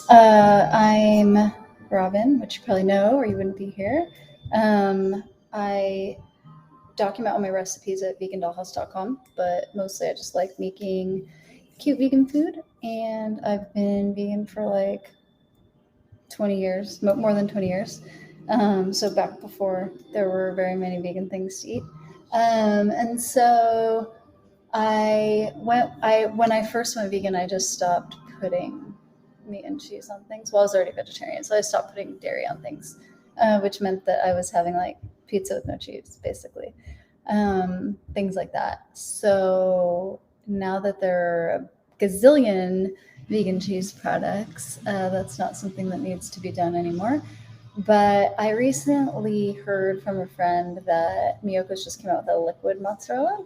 I'm Robin, which you probably know or you wouldn't be here. I document all my recipes at vegandollhouse.com, but mostly I just like making cute vegan food. And I've been vegan for like 20 years, more than 20 years. So back before there were very many vegan things to eat. And so when I first went vegan, I just stopped putting meat and cheese on things. Well, I was already vegetarian, so I stopped putting dairy on things, which meant that I was having like pizza with no cheese, basically, things like that. So now that there are a gazillion vegan cheese products, that's not something that needs to be done anymore. But I recently heard from a friend that Miyoko's just came out with a liquid mozzarella,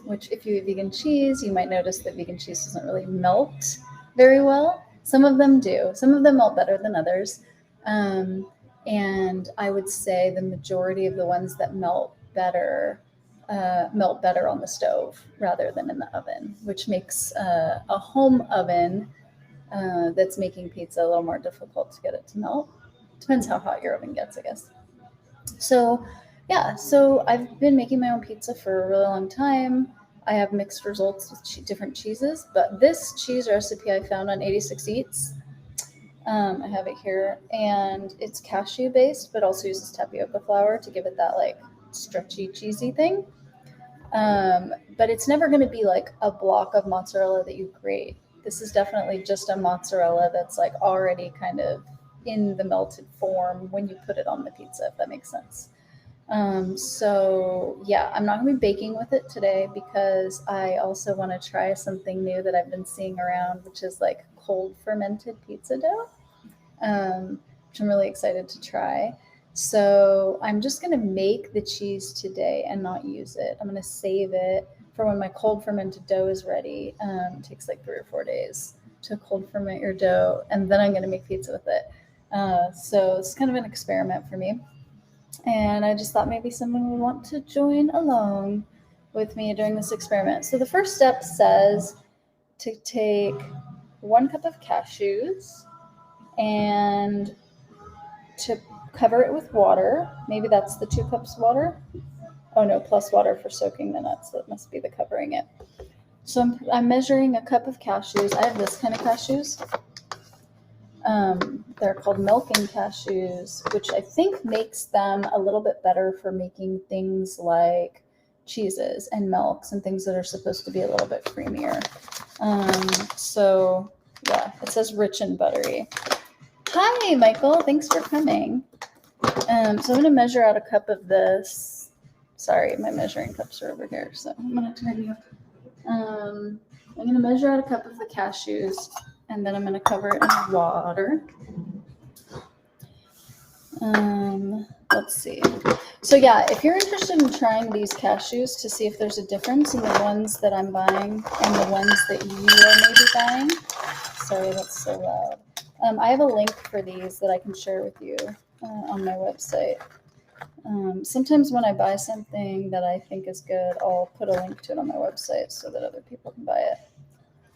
which if you eat vegan cheese, you might notice that vegan cheese doesn't really melt very well. Some of them do. Some of them melt better than others. And I would say the majority of the ones that melt better on the stove rather than in the oven, which makes a home oven that's making pizza a little more difficult to get it to melt. Depends how hot your oven gets, I guess. So I've been making my own pizza for a really long time. I have mixed results with different cheeses, but this cheese recipe I found on 86 Eats. I have it here, and it's cashew based, but also uses tapioca flour to give it that like stretchy, cheesy thing. But it's never going to be like a block of mozzarella that you grate. This is definitely just a mozzarella that's like already kind of in the melted form when you put it on the pizza, if that makes sense. So yeah, I'm not going to be baking with it today because I also want to try something new that I've been seeing around, which is like cold fermented pizza dough, which I'm really excited to try. So I'm just going to make the cheese today and not use it. I'm going to save it for when my cold fermented dough is ready. It takes like 3 or 4 days to cold ferment your dough, and then I'm going to make pizza with it. So it's kind of an experiment for me. And I just thought maybe someone would want to join along with me during this experiment. So the first step says to take 1 cup of cashews and to cover it with water. Maybe that's the 2 cups water. Oh no, plus water for soaking the nuts. That must be the covering it. So I'm measuring a cup of cashews. I have this kind of cashews. They're called milking cashews, which I think makes them a little bit better for making things like cheeses and milks and things that are supposed to be a little bit creamier. So yeah, it says rich and buttery. Hi, Michael. Thanks for coming. So I'm going to measure out a cup of this. Sorry, my measuring cups are over here, so I'm going to turn you. I'm going to measure out a cup of the cashews, and then I'm going to cover it in water. Let's see. So yeah, if you're interested in trying these cashews to see if there's a difference in the ones that I'm buying and the ones that you are maybe buying. Sorry, that's so loud. I have a link for these that I can share with you on my website. Sometimes when I buy something that I think is good, I'll put a link to it on my website so that other people can buy it.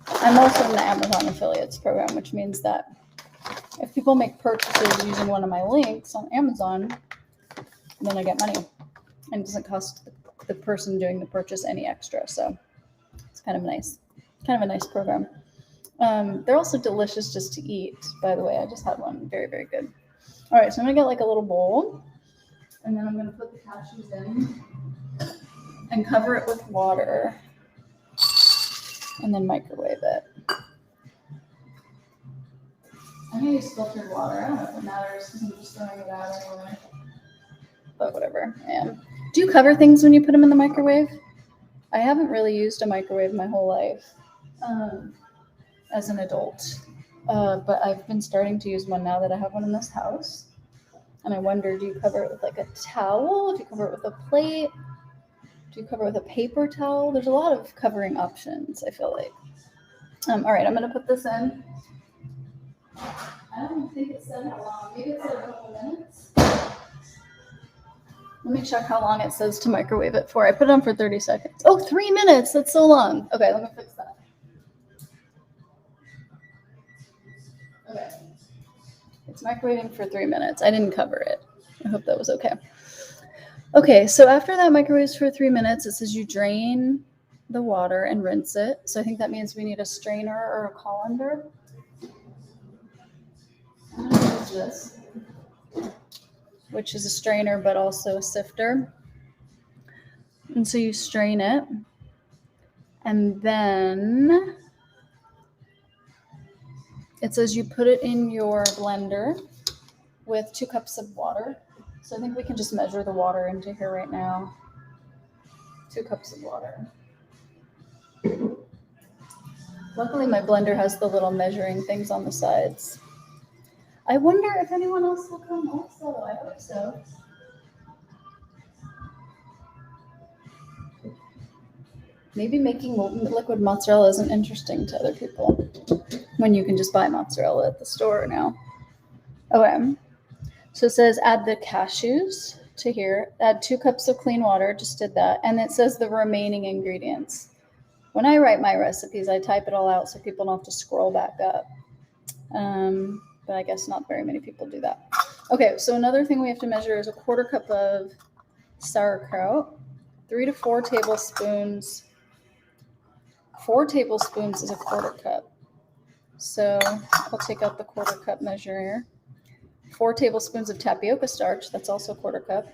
I'm also in the Amazon affiliates program, which means that if people make purchases using one of my links on Amazon, then I get money. And it doesn't cost the person doing the purchase any extra. So it's kind of a nice program. They're also delicious just to eat, by the way. I just had one. Very, very good. All right, so I'm going to get like a little bowl. And then I'm going to put the cashews in and cover it with water. And then microwave it. I'm going to use filtered water. I don't know if it matters because I'm just throwing it out anyway. But whatever. Yeah. Do you cover things when you put them in the microwave? I haven't really used a microwave my whole life as an adult. But I've been starting to use one now that I have one in this house. And I wonder, do you cover it with like a towel? Do you cover it with a plate? Do you cover it with a paper towel? There's a lot of covering options, I feel like. All right, I'm going to put this in. I don't think it said how long. Maybe it said a couple minutes. Let me check how long it says to microwave it for. I put it on for 30 seconds. Oh, 3 minutes. That's so long. Okay, let me fix that. Okay. It's microwaving for 3 minutes. I didn't cover it. I hope that was okay. Okay, so after that microwaves for 3 minutes, it says you drain the water and rinse it. So I think that means we need a strainer or a colander. I'm going to use this, which is a strainer but also a sifter. And so you strain it, and then it says you put it in your blender with 2 cups of water. So I think we can just measure the water into here right now. 2 cups of water. Luckily, my blender has the little measuring things on the sides. I wonder if anyone else will come also. I hope so. Maybe making liquid mozzarella isn't interesting to other people when you can just buy mozzarella at the store now. Okay. So it says add the cashews to here. Add 2 cups of clean water. Just did that. And it says the remaining ingredients. When I write my recipes, I type it all out so people don't have to scroll back up. But I guess not very many people do that. Okay, so another thing we have to measure is a 1/4 cup of sauerkraut, 3 to 4 tablespoons. 4 tablespoons is a 1/4 cup. So I'll take out the 1/4 cup measure here. 4 tablespoons of tapioca starch, that's also a 1/4 cup.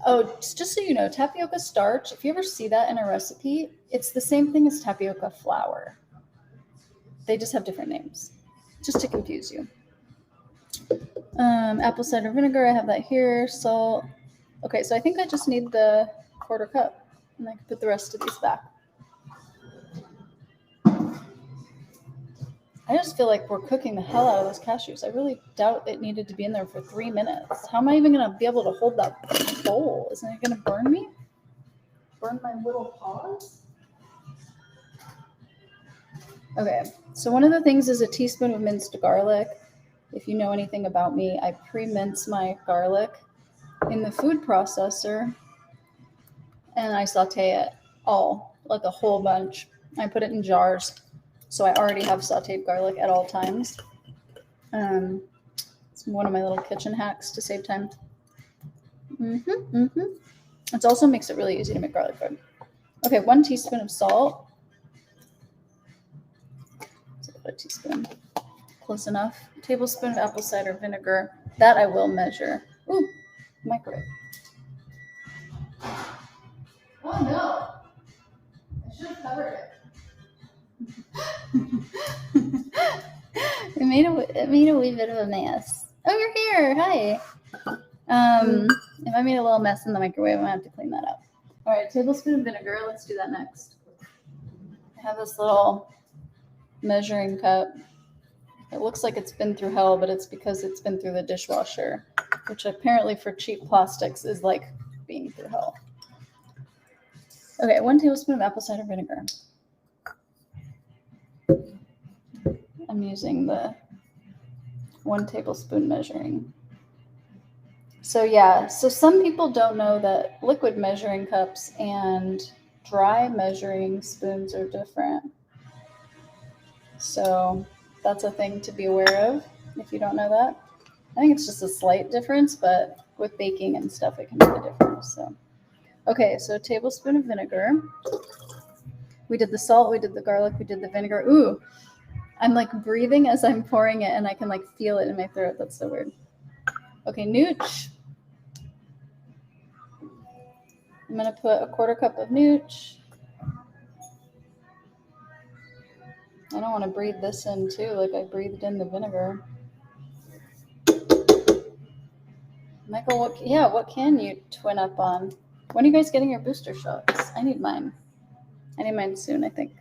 Oh, just so you know, tapioca starch, if you ever see that in a recipe, it's the same thing as tapioca flour. They just have different names, just to confuse you. Apple cider vinegar, I have that here. Salt. Okay, so I think I just need the 1/4 cup, and I can put the rest of these back. I just feel like we're cooking the hell out of those cashews. I really doubt it needed to be in there for 3 minutes. How am I even going to be able to hold that bowl? Isn't it going to burn me? Burn my little paws? Okay, so one of the things is a teaspoon of minced garlic. If you know anything about me, I pre-mince my garlic in the food processor, and I saute it all, like a whole bunch. I put it in jars. So I already have sauteed garlic at all times. It's one of my little kitchen hacks to save time. It also makes it really easy to make garlic bread. Okay, 1 teaspoon of salt. A teaspoon, close enough. A tablespoon of apple cider vinegar. That I will measure. Ooh, microwave. Oh no! I should have covered it. It made a wee bit of a mess. Oh, you're here. Hi. If I made a little mess in the microwave, I'm gonna have to clean that up. All right, tablespoon of vinegar. Let's do that next. I have this little measuring cup. It looks like it's been through hell, but it's because it's been through the dishwasher, which apparently for cheap plastics is like being through hell. Okay, 1 tablespoon of apple cider vinegar. I'm using the 1 tablespoon measuring. So yeah, so some people don't know that liquid measuring cups and dry measuring spoons are different. So that's a thing to be aware of if you don't know that. I think it's just a slight difference, but with baking and stuff, it can make a difference. So, okay, so a tablespoon of vinegar. We did the salt, we did the garlic, we did the vinegar. Ooh, I'm like breathing as I'm pouring it, and I can like feel it in my throat. That's so weird. Okay, nooch. I'm gonna put a 1/4 cup of nooch. I don't want to breathe this in too, like I breathed in the vinegar. Michael, what can you twin up on? When are you guys getting your booster shots? I need mine. I need mine soon, I think.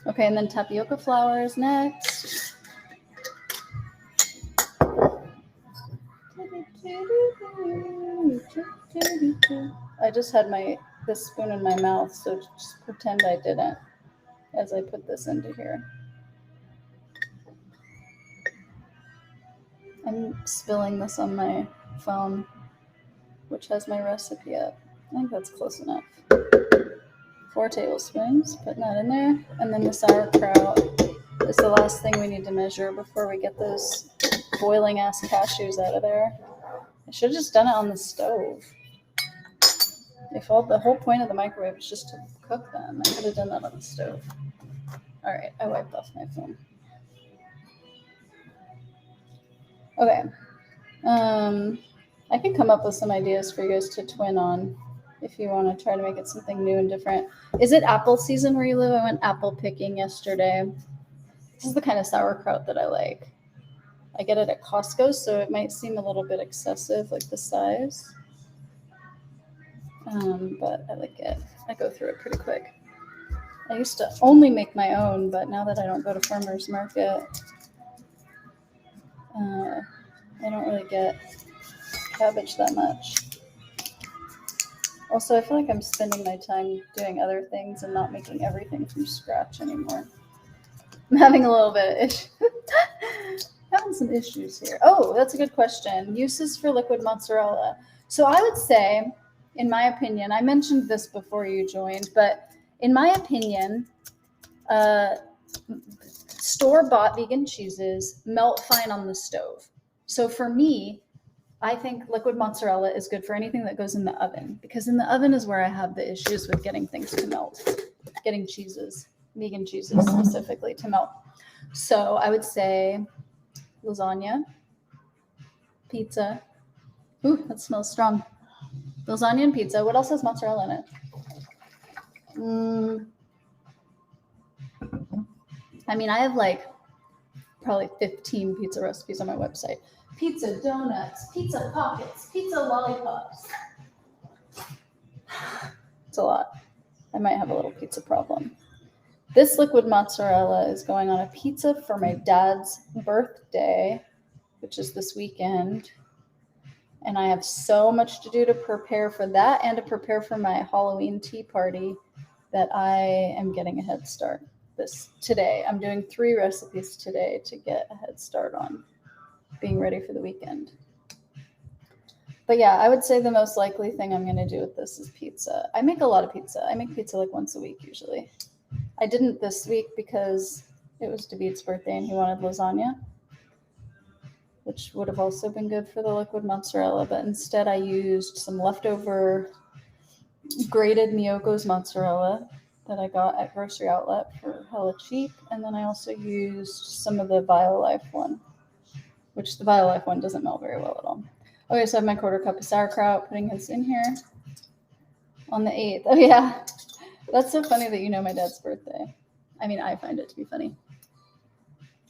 Okay, and then tapioca flour is next. I just had this spoon in my mouth, so just pretend I didn't as I put this into here. I'm spilling this on my phone, which has my recipe up. I think that's close enough. 4 tablespoons, putting that in there. And then the sauerkraut. is the last thing we need to measure before we get those boiling ass cashews out of there. I should have just done it on the stove. The whole point of the microwave is just to cook them. I could have done that on the stove. All right, I wiped off my phone. Okay. I can come up with some ideas for you guys to twin on if you want to try to make it something new and different. Is it apple season where you live? I went apple picking yesterday. This is the kind of sauerkraut that I like. I get it at Costco, so it might seem a little bit excessive, like the size. But I like it. I go through it pretty quick. I used to only make my own, but now that I don't go to farmer's market, I don't really get cabbage that much. Also, I feel like I'm spending my time doing other things and not making everything from scratch anymore. I'm having a little bit of issues. Having some issues here. Oh, that's a good question. Uses for liquid mozzarella. So I would say, in my opinion, I mentioned this before you joined, but in my opinion, store-bought vegan cheeses melt fine on the stove. So for me, I think liquid mozzarella is good for anything that goes in the oven, because in the oven is where I have the issues with getting things to melt, getting cheeses, vegan cheeses specifically, to melt. So I would say lasagna, pizza. Ooh, that smells strong. Lasagna and pizza. What else has mozzarella in it? I mean, I have like probably 15 pizza recipes on my website. Pizza donuts, pizza pockets, pizza lollipops. It's a lot. I might have a little pizza problem. This liquid mozzarella is going on a pizza for my dad's birthday, which is this weekend. And I have so much to do to prepare for that and to prepare for my Halloween tea party that I am getting a head start today. I'm doing 3 recipes today to get a head start on being ready for the weekend. But yeah, I would say the most likely thing I'm going to do with this is pizza. I make a lot of pizza. I make pizza like once a week usually. I didn't this week because it was David's birthday and he wanted lasagna, which would have also been good for the liquid mozzarella. But instead I used some leftover grated Miyoko's mozzarella that I got at Grocery Outlet for hella cheap. And then I also used some of the BioLife one, which the BioLife one doesn't melt very well at all. Okay, so I have my 1/4 cup of sauerkraut, putting this in here on the 8th. Oh yeah, that's so funny that you know my dad's birthday. I mean, I find it to be funny.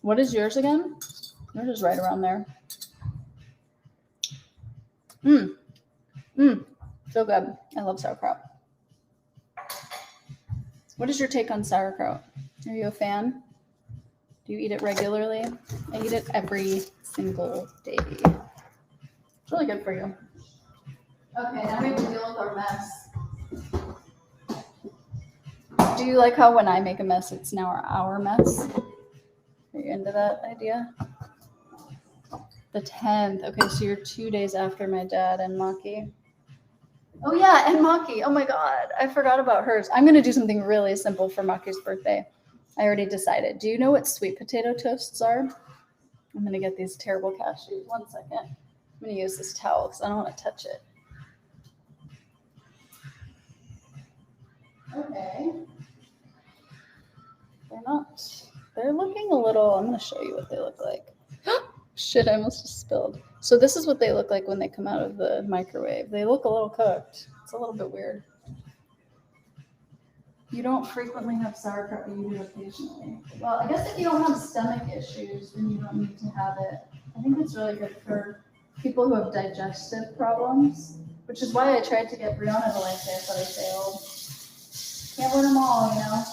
What is yours again? Yours is right around there. So good. I love sauerkraut. What is your take on sauerkraut? Are you a fan? Do you eat it regularly? I eat it every single day. It's really good for you. Okay, now we have to deal with our mess. Do you like how when I make a mess, it's now our mess? Are you into that idea? The 10th. Okay, so you're 2 days after my dad and Maki. Oh yeah, and Maki. Oh my God, I forgot about hers. I'm going to do something really simple for Maki's birthday. I already decided. Do you know what sweet potato toasts are? I'm going to get these terrible cashews. 1 second. I'm going to use this towel because I don't want to touch it. Okay. They're looking a little, I'm going to show you what they look like. Shit, I almost just spilled. So this is what they look like when they come out of the microwave. They look a little cooked. It's a little bit weird. You don't frequently have sauerkraut, but you do occasionally. Well, I guess if you don't have stomach issues, then you don't need to have it. I think it's really good for people who have digestive problems, which is why I tried to get Brianna to like this, but I failed. Can't win them all, you know?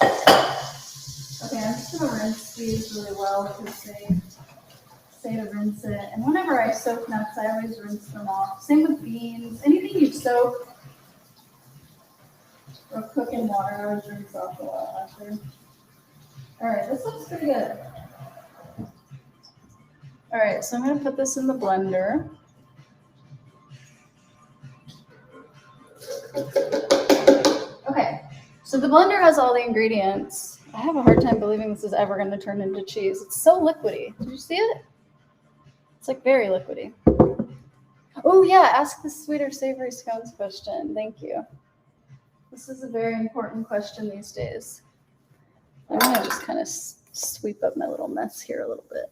Okay, I'm just going to rinse these really well because they say to rinse it. And whenever I soak nuts, I always rinse them off. Same with beans. Anything you soak or cook in water, I always rinse off a lot after. All right, this looks pretty good. All right, so I'm going to put this in the blender. Okay, so the blender has all the ingredients. I have a hard time believing this is ever going to turn into cheese. It's so liquidy. Did you see it? It's like very liquidy. Oh yeah, ask the sweet or savory scones question. Thank you. This is a very important question these days. I'm going to just kind of sweep up my little mess here a little bit.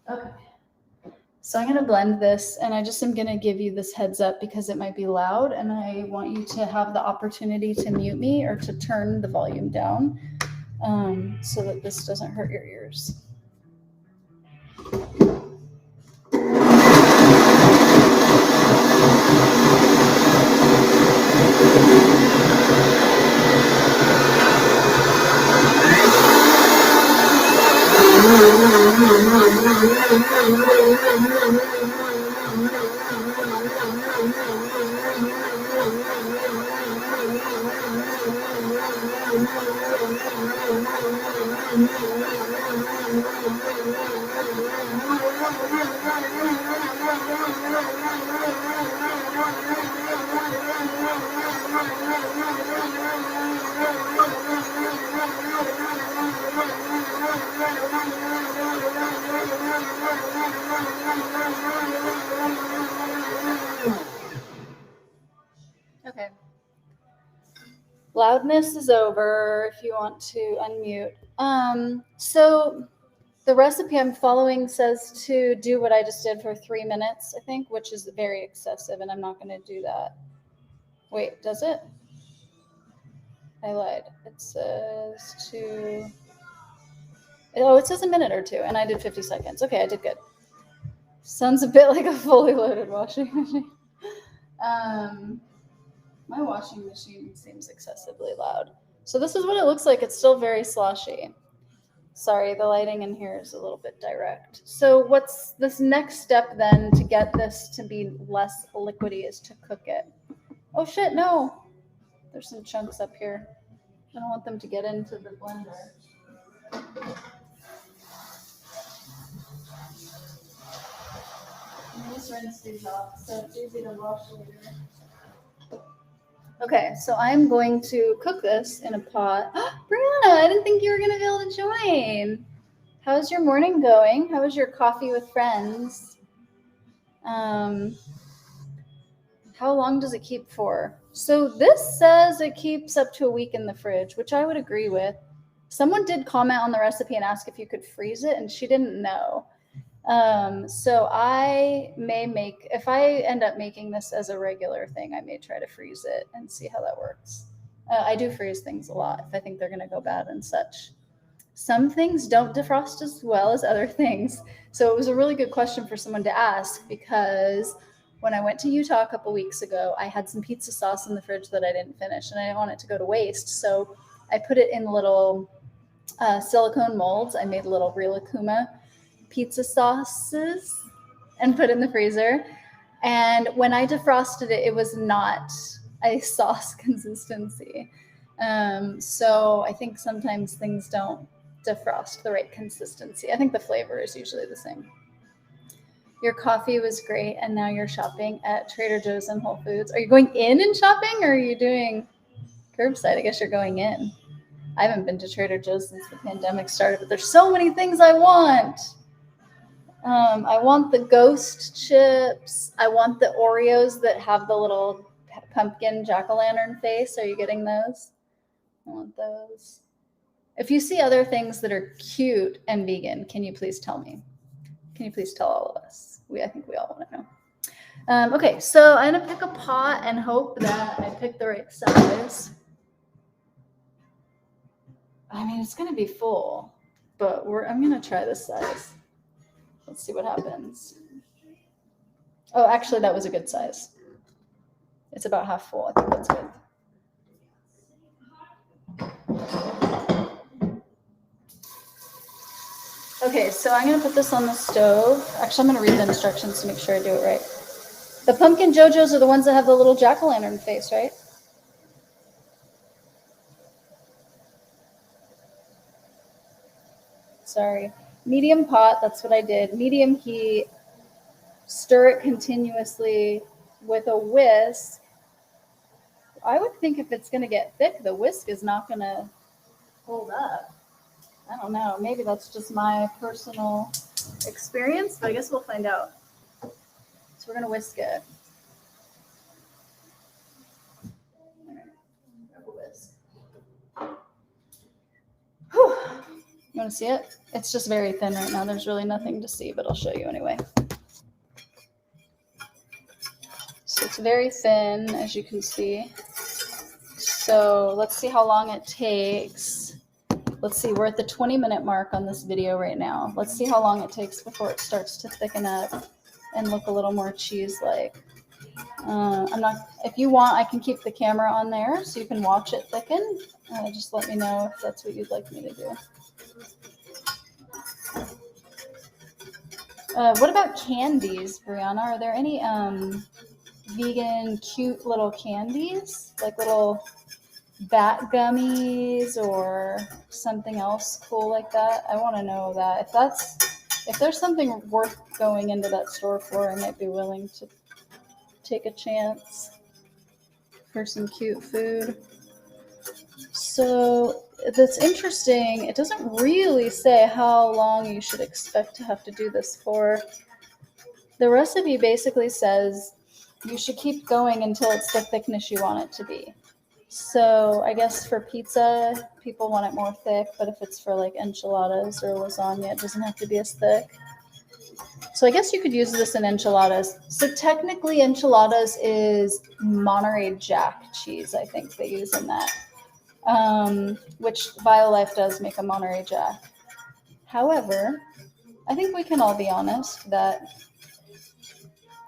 Okay. So I'm going to blend this, and I just am going to give you this heads up because it might be loud, and I want you to have the opportunity to mute me or to turn the volume down so that this doesn't hurt your ears. Okay. Loudness is over if you want to unmute. So the recipe I'm following says to do what I just did for 3 minutes, I think, which is very excessive, and I'm not going to do that. Wait, does it? I lied. It says to... Oh, it says a minute or two, and I did 50 seconds. Okay, I did good. Sounds a bit like a fully loaded washing machine. My washing machine seems excessively loud. So this is what it looks like. It's still very sloshy. Sorry, the lighting in here is a little bit direct. So what's this next step then to get this to be less liquidy is to cook it. Oh shit, no. There's some chunks up here. I don't want them to get into the blender. Let me just rinse these off so it's easy to wash later. Okay, so I'm going to cook this in a pot. Brianna, I didn't think you were going to be able to join. How's your morning going? How was your coffee with friends? How long does it keep for? So this says it keeps up to a week in the fridge, which I would agree with. Someone did comment on the recipe and ask if you could freeze it, and she didn't know. So I may make, if I end up making this as a regular thing, I may try to freeze it and see how that works. I do freeze things a lot if I think they're going to go bad and such. Some things don't defrost as well as other things. So it was a really good question for someone to ask, because when I went to Utah a couple weeks ago, I had some pizza sauce in the fridge that I didn't finish, and I didn't want it to go to waste. So I put it in little silicone molds. I made little Rilakkuma pizza sauces and put in the freezer. And when I defrosted it, it was not a sauce consistency. So I think sometimes things don't defrost the right consistency. I think the flavor is usually the same. Your coffee was great, and now you're shopping at Trader Joe's and Whole Foods. Are you going in and shopping, or are you doing curbside? I guess you're going in. I haven't been to Trader Joe's since the pandemic started, but there's so many things I want. I want the ghost chips. I want the Oreos that have the little pumpkin jack-o'-lantern face. Are you getting those? I want those. If you see other things that are cute and vegan, can you please tell me? Can you please tell all of us? I think we all want to know. Okay, so I'm going to pick a pot and hope that I pick the right size. I mean, it's going to be full, but I'm going to try this size. Let's see what happens. Oh, actually, that was a good size. It's about half full. I think that's good. Okay, so I'm going to put this on the stove. Actually, I'm going to read the instructions to make sure I do it right. The pumpkin JoJo's are the ones that have the little jack-o'-lantern face, right? Sorry. Medium pot, that's what I did. Medium heat. Stir it continuously with a whisk. I would think if it's going to get thick, the whisk is not going to hold up. I don't know. Maybe that's just my personal experience, but I guess we'll find out. So we're going to whisk it. Grab a whisk. Whew. You want to see it? It's just very thin right now. There's really nothing to see, but I'll show you anyway. So it's very thin, as you can see. So let's see how long it takes. Let's see, we're at the 20-minute mark on this video right now. Let's see how long it takes before it starts to thicken up and look a little more cheese-like. If you want, I can keep the camera on there so you can watch it thicken. Just let me know if that's what you'd like me to do. What about candies, Brianna? Are there any vegan cute little candies, like little bat gummies or something else cool like that? I want to know that. If there's something worth going into that store for, I might be willing to take a chance for some cute food. So that's interesting. It doesn't really say how long you should expect to have to do this for. The recipe basically says you should keep going until it's the thickness you want it to be. So I guess for pizza, people want it more thick, but if it's for like enchiladas or lasagna, it doesn't have to be as thick. So I guess you could use this in enchiladas. So technically enchiladas is Monterey Jack cheese, I think they use in that. Which BioLife does make a Monterey Jack. However, I think we can all be honest that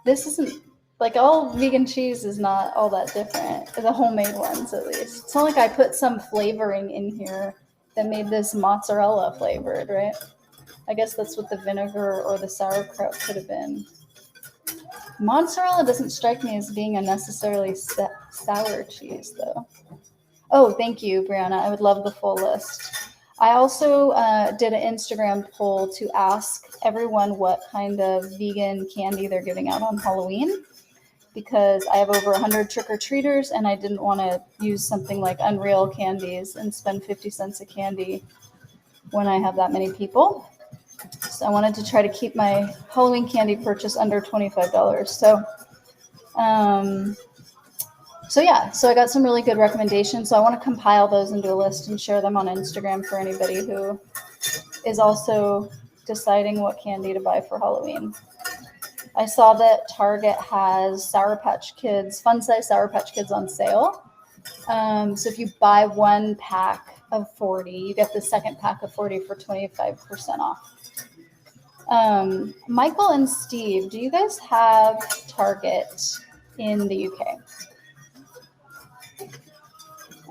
this isn't, like, all vegan cheese is not all that different. The homemade ones, at least. It's not like I put some flavoring in here that made this mozzarella flavored, right? I guess that's what the vinegar or the sauerkraut could have been. Mozzarella doesn't strike me as being a necessarily sour cheese, though. Oh, thank you, Brianna. I would love the full list. I also did an Instagram poll to ask everyone what kind of vegan candy they're giving out on Halloween, because I have over 100 trick-or-treaters, and I didn't want to use something like Unreal Candies and spend 50 cents a candy when I have that many people. So I wanted to try to keep my Halloween candy purchase under $25. So I got some really good recommendations. So I want to compile those into a list and share them on Instagram for anybody who is also deciding what candy to buy for Halloween. I saw that Target has Sour Patch Kids, fun-size Sour Patch Kids on sale. So if you buy one pack of 40, you get the second pack of 40 for 25% off. Michael and Steve, do you guys have Target in the UK?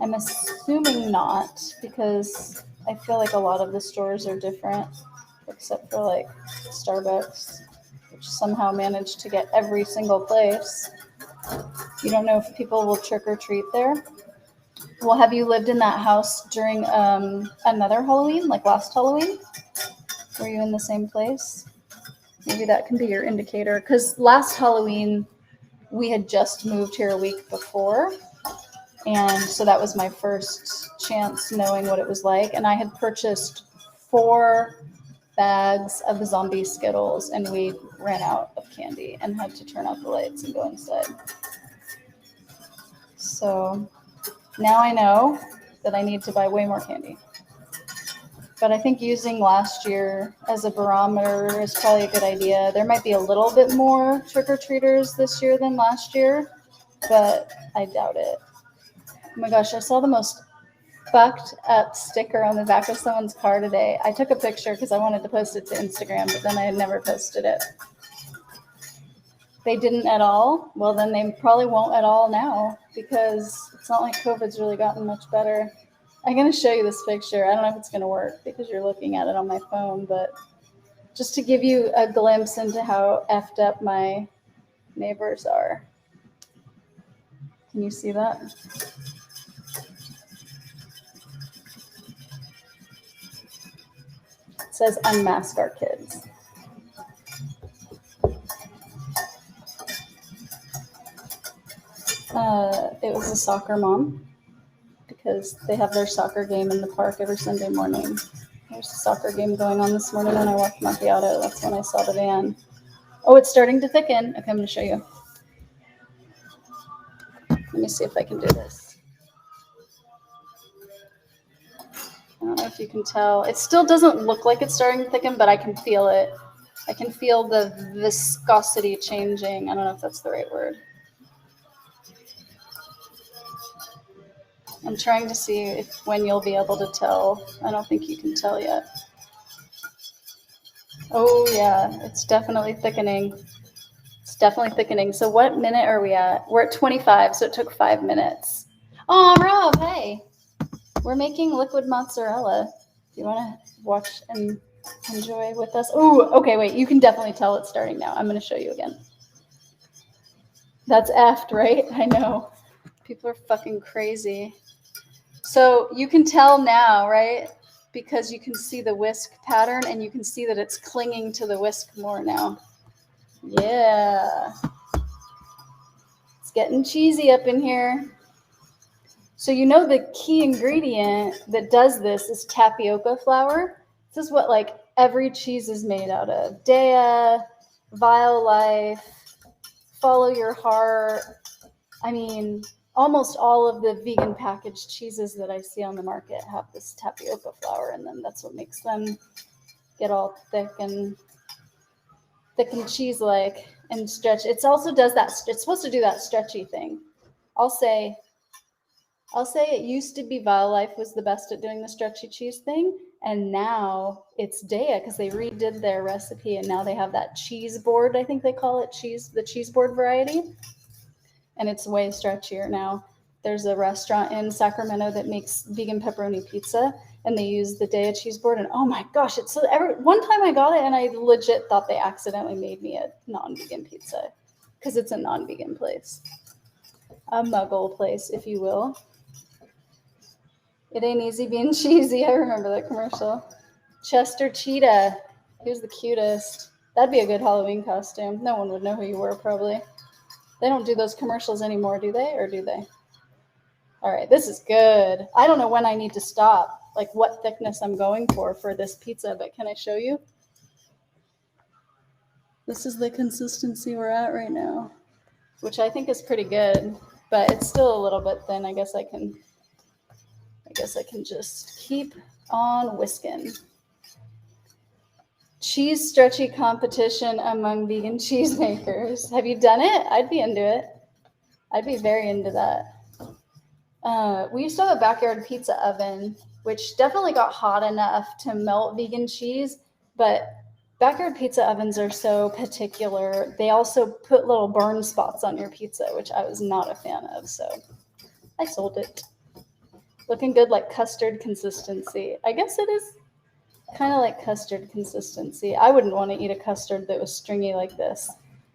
I'm assuming not, because I feel like a lot of the stores are different, except for like Starbucks, which somehow managed to get every single place. You don't know if people will trick or treat there. Well, have you lived in that house during another Halloween, like last Halloween? Were you in the same place? Maybe that can be your indicator, because last Halloween we had just moved here a week before. And so that was my first chance knowing what it was like. And I had purchased 4 bags of the zombie Skittles, and we ran out of candy and had to turn out the lights and go inside. So now I know that I need to buy way more candy. But I think using last year as a barometer is probably a good idea. There might be a little bit more trick-or-treaters this year than last year, but I doubt it. Oh my gosh, I saw the most fucked up sticker on the back of someone's car today. I took a picture because I wanted to post it to Instagram, but then I had never posted it. They didn't at all? Well, then they probably won't at all now, because it's not like COVID's really gotten much better. I'm going to show you this picture. I don't know if it's going to work because you're looking at it on my phone, but just to give you a glimpse into how effed up my neighbors are. Can you see that? It says unmask our kids. it was a soccer mom because they have their soccer game in the park every Sunday morning. There's a soccer game going on this morning when I walked Macchiato. That's when I saw the van. Oh, it's starting to thicken. Okay, I'm going to show you. Let me see if I can do this. I don't know if you can tell. It still doesn't look like it's starting to thicken, but I can feel it. I can feel the viscosity changing. I don't know if that's the right word. I'm trying to see when you'll be able to tell. I don't think you can tell yet. Oh yeah, it's definitely thickening. It's definitely thickening. So what minute are we at? We're at 25, so it took 5 minutes. Oh, Rob, hey. We're making liquid mozzarella. Do you want to watch and enjoy with us? Ooh, okay, wait. You can definitely tell it's starting now. I'm going to show you again. That's effed, right? I know. People are fucking crazy. So you can tell now, right? Because you can see the whisk pattern and you can see that it's clinging to the whisk more now. Yeah. It's getting cheesy up in here. So you know the key ingredient that does this is tapioca flour. This is what like every cheese is made out of. Dea, Violife, Follow Your Heart. I mean, almost all of the vegan packaged cheeses that I see on the market have this tapioca flour in them. That's what makes them get all thick and cheese-like and stretch. It also does that. It's supposed to do that stretchy thing. I'll say it used to be Violife was the best at doing the stretchy cheese thing, and now it's Dea because they redid their recipe, and now they have that cheese board. I think they call it the cheese board variety, and it's way stretchier now. There's a restaurant in Sacramento that makes vegan pepperoni pizza, and they use the Dea cheese board, and oh my gosh, it's one time I got it, and I legit thought they accidentally made me a non-vegan pizza because it's a non-vegan place, a muggle place, if you will. It ain't easy being cheesy. I remember that commercial. Chester Cheetah. He was the cutest. That'd be a good Halloween costume. No one would know who you were, probably. They don't do those commercials anymore, do they? Or do they? All right, this is good. I don't know when I need to stop, like what thickness I'm going for this pizza, but can I show you? This is the consistency we're at right now, which I think is pretty good, but it's still a little bit thin. I guess I can just keep on whisking. Cheese stretchy competition among vegan cheesemakers. Have you done it? I'd be into it. I'd be very into that. We used to have a backyard pizza oven, which definitely got hot enough to melt vegan cheese, but backyard pizza ovens are so particular. They also put little burn spots on your pizza, which I was not a fan of, so I sold it. Looking good, like custard consistency. I guess it is kind of like custard consistency. I wouldn't want to eat a custard that was stringy like this.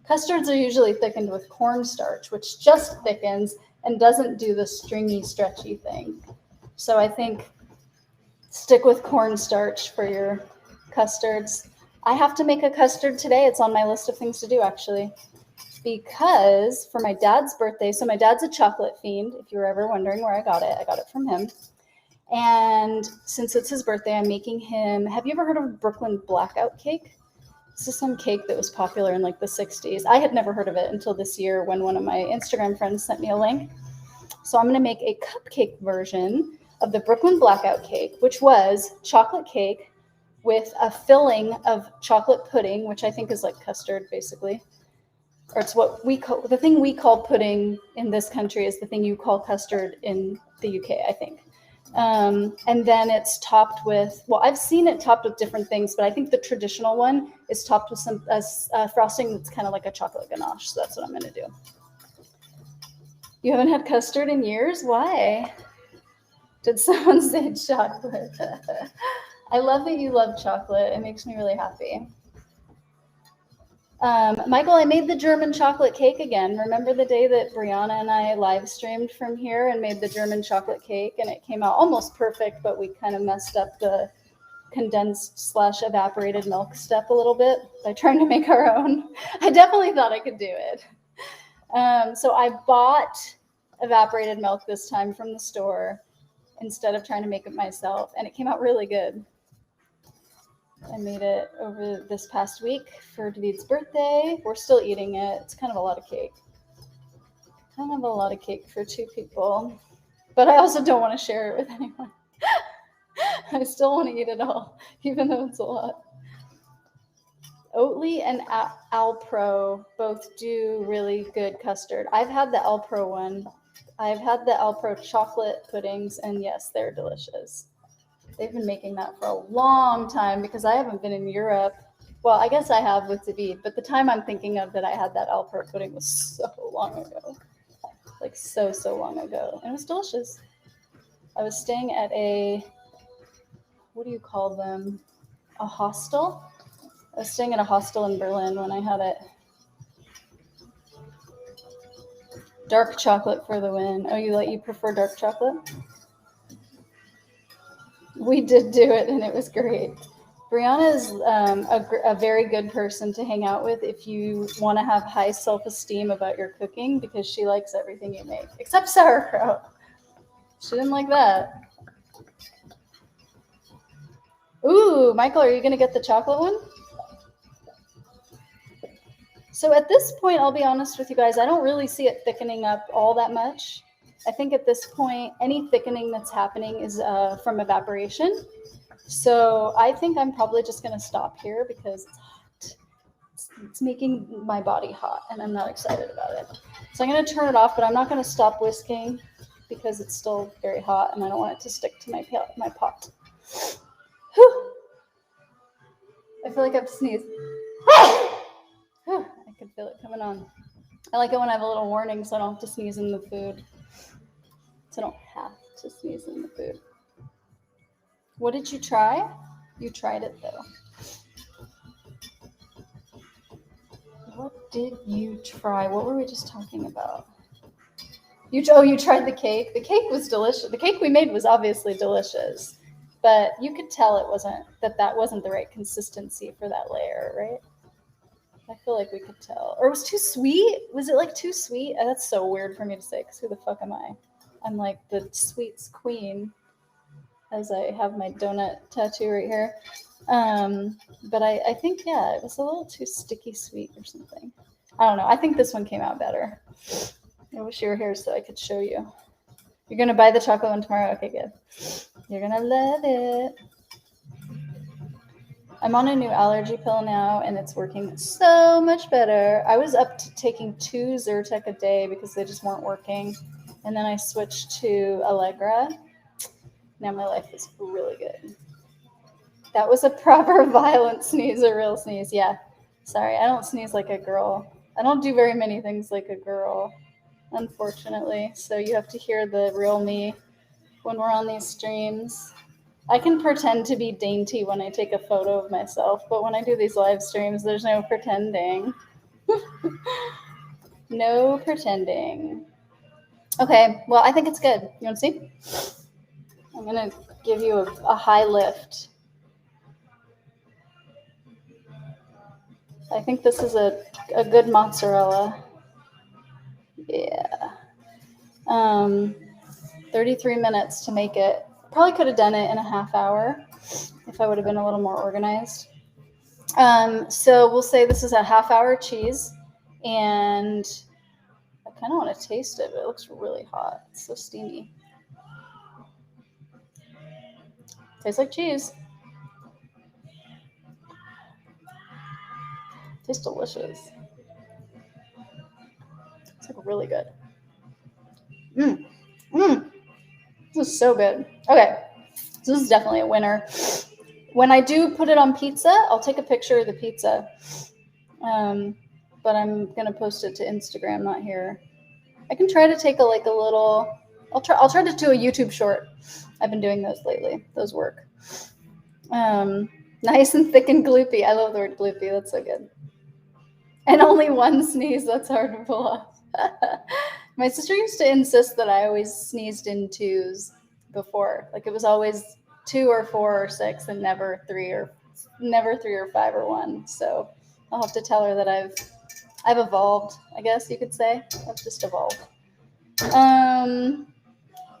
Custards are usually thickened with cornstarch, which just thickens and doesn't do the stringy, stretchy thing. So I think stick with cornstarch for your custards. I have to make a custard today. It's on my list of things to do, actually, because for my dad's birthday, so my dad's a chocolate fiend, if you were ever wondering where I got it from him. And since it's his birthday, I'm making him, have you ever heard of Brooklyn blackout cake? This is some cake that was popular in like the 60s. I had never heard of it until this year when one of my Instagram friends sent me a link. So I'm going to make a cupcake version of the Brooklyn blackout cake, which was chocolate cake with a filling of chocolate pudding, which I think is like custard basically. Or it's what we call, the thing we call pudding in this country is the thing you call custard in the UK, I think. And then it's topped with, well, I've seen it topped with different things, but I think the traditional one is topped with some frosting that's kind of like a chocolate ganache. So that's what I'm going to do. You haven't had custard in years? Why? Did someone say chocolate? I love that you love chocolate. It makes me really happy. Michael, I made the German chocolate cake again. Remember the day that Brianna and I live streamed from here and made the German chocolate cake, and it came out almost perfect, but we kind of messed up the condensed / evaporated milk step a little bit by trying to make our own. I definitely thought I could do it. So I bought evaporated milk this time from the store instead of trying to make it myself. And it came out really good. I made it over this past week for David's birthday. We're still eating it. It's kind of a lot of cake. Kind of a lot of cake for 2 people. But I also don't want to share it with anyone. I still want to eat it all, even though it's a lot. Oatly and Alpro both do really good custard. I've had the Alpro one. I've had the Alpro chocolate puddings, and yes, they're delicious. They've been making that for a long time because I haven't been in Europe. Well, I guess I have with David, but the time I'm thinking of that I had that Alpro pudding was so long ago. Like so long ago. And it was delicious. I was staying at a, what do you call them? A hostel? I was staying at a hostel in Berlin when I had it. Dark chocolate for the win. Oh, you prefer dark chocolate? We did do it, and it was great. Brianna is a very good person to hang out with if you want to have high self-esteem about your cooking, because she likes everything you make, except sauerkraut. She didn't like that. Ooh, Michael, are you going to get the chocolate one? So at this point, I'll be honest with you guys, I don't really see it thickening up all that much. I think at this point, any thickening that's happening is from evaporation. So I think I'm probably just going to stop here because it's hot. It's making my body hot, and I'm not excited about it. So I'm going to turn it off, but I'm not going to stop whisking because it's still very hot, and I don't want it to stick to my pot. Whew. I feel like I have to sneeze. I can feel it coming on. I like it when I have a little warning so I don't have to sneeze in the food. So I don't have to sneeze in the food. What did you try? You tried it though. What did you try? What were we just talking about? You tried the cake. The cake was delicious. The cake we made was obviously delicious, but you could tell that wasn't the right consistency for that layer, right? I feel like we could tell. Or it was too sweet? Was it like too sweet? That's so weird for me to say because who the fuck am I? I'm like the sweets queen, as I have my donut tattoo right here. But I think, yeah, it was a little too sticky sweet or something. I don't know. I think this one came out better. I wish you were here so I could show you. You're going to buy the chocolate one tomorrow? Okay, good. You're going to love it. I'm on a new allergy pill now, and it's working so much better. I was up to taking 2 Zyrtec a day because they just weren't working. And then I switched to Allegra. Now my life is really good. That was a proper violent sneeze, a real sneeze. Yeah. Sorry, I don't sneeze like a girl. I don't do very many things like a girl, unfortunately. So you have to hear the real me when we're on these streams. I can pretend to be dainty when I take a photo of myself, but when I do these live streams, there's no pretending. No pretending. Okay, well, I think it's good. You want to see? I'm going to give you a high lift. I think this is a good mozzarella. Yeah. 33 minutes to make it. Probably could have done it in a half hour if I would have been a little more organized. So we'll say this is a half-hour cheese, and I kind of want to taste it, but it looks really hot. It's so steamy. Tastes like cheese. Tastes delicious. It's like really good. This is so good. Okay, so this is definitely a winner. When I do put it on pizza, I'll take a picture of the pizza. But I'm gonna post it to Instagram, not here. I can try to take a little. I'll try to do a YouTube short. I've been doing those lately. Those work. Nice and thick and gloopy. I love the word gloopy. That's so good. And only one sneeze. That's hard to pull off. My sister used to insist that I always sneezed in 2s before. Like it was always 2 or 4 or 6, and never 3 or 5 or 1. So I'll have to tell her that I've evolved, I guess you could say. I've just evolved.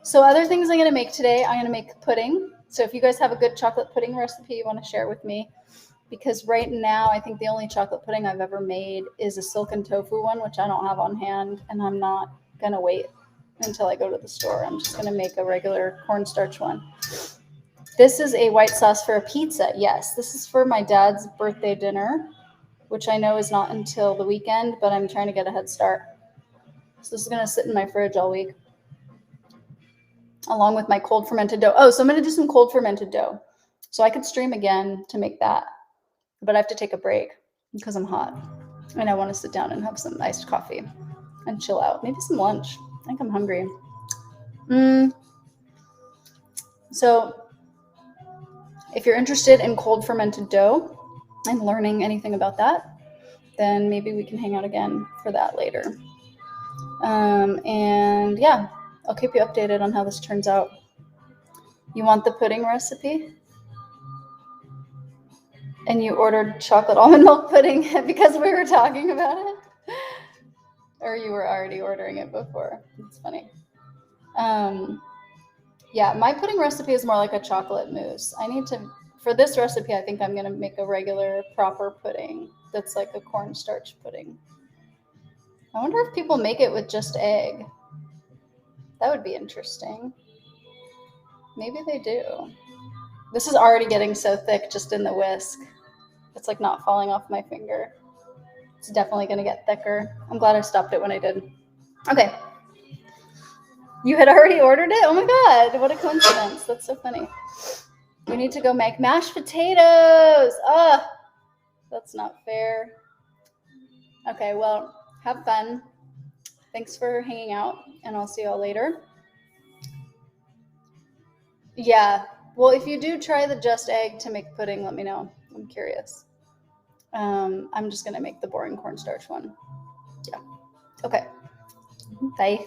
So other things I'm going to make today, I'm going to make pudding. So if you guys have a good chocolate pudding recipe you want to share with me, because right now I think the only chocolate pudding I've ever made is a silken tofu one, which I don't have on hand, and I'm not going to wait until I go to the store. I'm just going to make a regular cornstarch one. This is a white sauce for a pizza. Yes, this is for my dad's birthday dinner, which I know is not until the weekend, but I'm trying to get a head start. So this is going to sit in my fridge all week, along with my cold fermented dough. Oh, so I'm going to do some cold fermented dough. So I could stream again to make that, but I have to take a break because I'm hot and I want to sit down and have some iced coffee and chill out. Maybe some lunch. I think I'm hungry. So if you're interested in cold fermented dough and learning anything about that, then maybe we can hang out again for that later. And yeah, I'll keep you updated on how this turns out. You want the pudding recipe? And you ordered chocolate almond milk pudding because we were talking about it? Or you were already ordering it before? It's funny. Yeah, my pudding recipe is more like a chocolate mousse. For this recipe, I think I'm going to make a regular proper pudding that's like a cornstarch pudding. I wonder if people make it with just egg. That would be interesting. Maybe they do. This is already getting so thick just in the whisk. It's like not falling off my finger. It's definitely going to get thicker. I'm glad I stopped it when I did. Okay. You had already ordered it? Oh my God, what a coincidence. That's so funny. We need to go make mashed potatoes. That's not fair. Okay, well, have fun. Thanks for hanging out, and I'll see y'all later. Yeah, well, if you do try the just egg to make pudding, let me know. I'm curious. I'm just going to make the boring cornstarch one. Yeah. Okay. Bye.